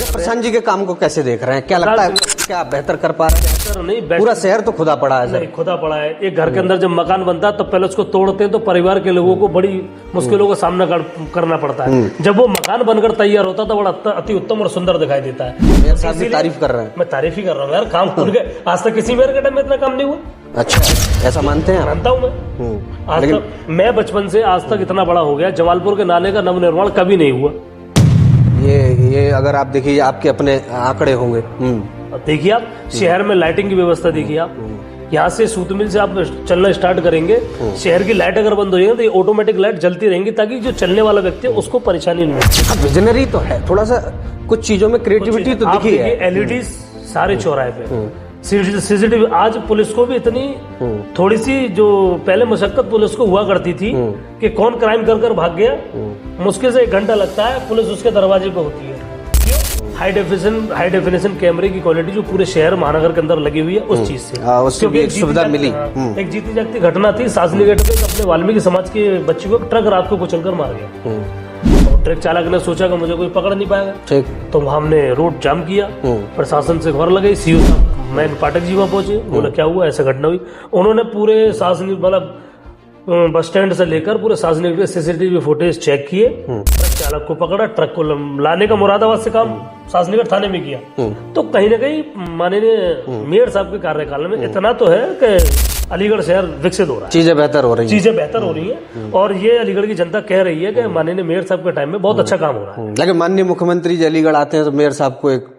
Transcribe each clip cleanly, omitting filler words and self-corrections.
प्रशांत जी के काम को कैसे देख रहे हैं, क्या लगता है क्या बेहतर कर पा रहे हैं? नहीं, पूरा शहर तो खुदा पड़ा है नहीं, खुदा पड़ा है। एक घर के अंदर जब मकान बनता है तो पहले उसको तोड़ते हैं तो परिवार के लोगों को बड़ी मुश्किलों का सामना करना पड़ता है। जब वो मकान बनकर तैयार होता तो बड़ा अति उत्तम और सुंदर दिखाई देता है। मेयर साहब भी तारीफ कर रहे हैं। मैं तारीफ ही कर रहा हूँ यार, काम खुल गए। आज तक किसी मेयर के टाइम में इतना काम नहीं हुआ। अच्छा, ऐसा मानते हैं? मानता हूँ मैं। आज तक मैं बचपन से आज तक इतना बड़ा हो गया, जमालपुर के नाले का नवनिर्माण कभी नहीं हुआ। ये अगर आप देखिए आपके अपने आंकड़े होंगे। देखिए आप शहर में लाइटिंग की व्यवस्था देखिए आप, यहाँ से सूतमिल से आप चलना स्टार्ट करेंगे, शहर की लाइट अगर बंद हो जाएगी तो ये ऑटोमेटिक लाइट जलती रहेंगी ताकि जो चलने वाला व्यक्ति है उसको परेशानी नहीं हो। विजनरी तो है, थोड़ा सा कुछ चीजों में क्रिएटिविटी तो दिखी है। एलईडी सारे चौराहे पे, सीसीटीवी। आज पुलिस को भी इतनी थोड़ी सी जो पहले मशक्कत पुलिस को हुआ करती थी कि कौन क्राइम कर भाग गया, मुश्किल से 1 घंटा लगता है, पुलिस उसके दरवाजे पे होती है। हाई डेफिनेशन कैमरे की क्वालिटी जो पूरे शहर महानगर के अंदर लगी हुई है उस चीज से, क्योंकि एक सुविधा मिली। एक जीती जागती घटना थी सासली गेट पे, अपने वाल्मीकि समाज के बच्चे को ट्रक रात को कुचलकर मार गया। तो ट्रक चालक ने सोचा कि मुझे कोई पकड़ नहीं पाएगा, ठीक, तो हमने रोड जाम किया, प्रशासन से खबर लगाई, सीओ साहब मैन पाठक जी वहां पहुंचे, बोला क्या हुआ, ऐसा घटना हुई। उन्होंने पूरे सासनी मतलब बस स्टैंड से लेकर पूरे सार्वजनिक पे सीसीटीवी फुटेज चेक किए, ट्रक चालक को पकड़ा, ट्रक को लाने का मुरादाबाद से काम सार्वजनिक थाने में किया। तो कहीं ना कहीं माननीय मेयर साहब के कार्यकाल में इतना तो है कि अलीगढ़ शहर विकसित हो रहा है, चीजें बेहतर हो रही है और ये अलीगढ़ की जनता कह रही है कि माननीय मेयर साहब के टाइम में बहुत अच्छा काम हो रहा है। लेकिन माननीय मुख्यमंत्री जी अलीगढ़ आते हैं तो मेयर साहब को एक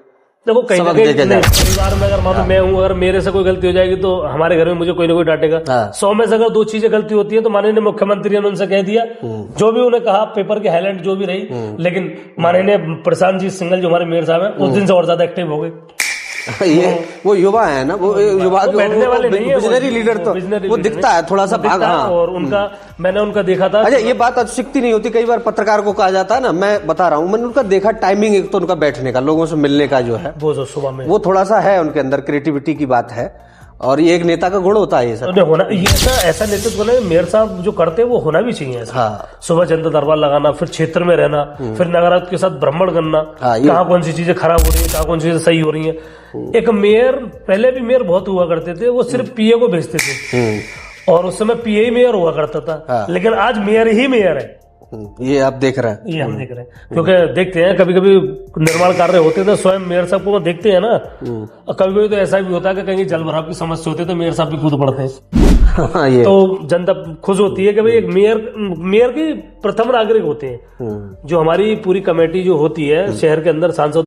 देखो कहीं ना कहीं परिवार में अगर मान लो मैं हूँ, अगर मेरे से कोई गलती हो जाएगी तो हमारे घर में मुझे कोई ना कोई डांटेगा। 100 में से अगर 2 चीजें गलती होती है तो माननीय मुख्यमंत्री ने उनसे कह दिया, जो भी उन्हें कहा पेपर की हाईलाइट जो भी रही, लेकिन माननीय प्रशांत जी सिंघल जो हमारे मेयर साहब हैं उस दिन से और ज्यादा एक्टिव हो गए। ये वो युवा है ना, वो युवा बैठने वाले नहीं है, विजनरी लीडर तो वो दिखता है थोड़ा सा भाग। और उनका मैंने उनका देखा था। अच्छा, ये बात अतिशक्ति नहीं होती, कई बार पत्रकार को कहा जाता है ना, मैं बता रहा हूँ, मैंने उनका देखा टाइमिंग, एक तो उनका बैठने का, लोगों से मिलने का जो है वो जो सुबह में वो थोड़ा सा है उनके अंदर, क्रिएटिविटी की बात है और ये एक नेता का गुण होता है। ये सब होना, ये ऐसा नेतृत्व होना मेयर साहब जो करते हैं वो होना भी चाहिए। सुबह जनता दरबार लगाना, फिर क्षेत्र में रहना, फिर नगरायुक्त के साथ भ्रमण करना, कहाँ कौन सी चीजें खराब हो रही है, कहाँ कौन सी चीजें सही हो रही है। एक मेयर, पहले भी मेयर बहुत हुआ करते थे, वो सिर्फ पीए को भेजते थे और उस समय पीए ही मेयर हुआ करता था, लेकिन आज मेयर ही मेयर है। ये आप देख रहे हैं, ये हम देख रहे हैं, क्योंकि देखते हैं कभी कभी निर्माण कार्य होते थे, स्वयं मेयर साहब को देखते हैं ना, और कभी कभी तो ऐसा भी होता है कि कहीं जल भराव की समस्या होती है तो मेयर साहब भी कूद पड़ते हैं। तो जनता खुश होती है कि भाई एक मेयर की प्रथम नागरिक होते हैं, जो हमारी पूरी कमेटी जो होती है शहर के अंदर सांसद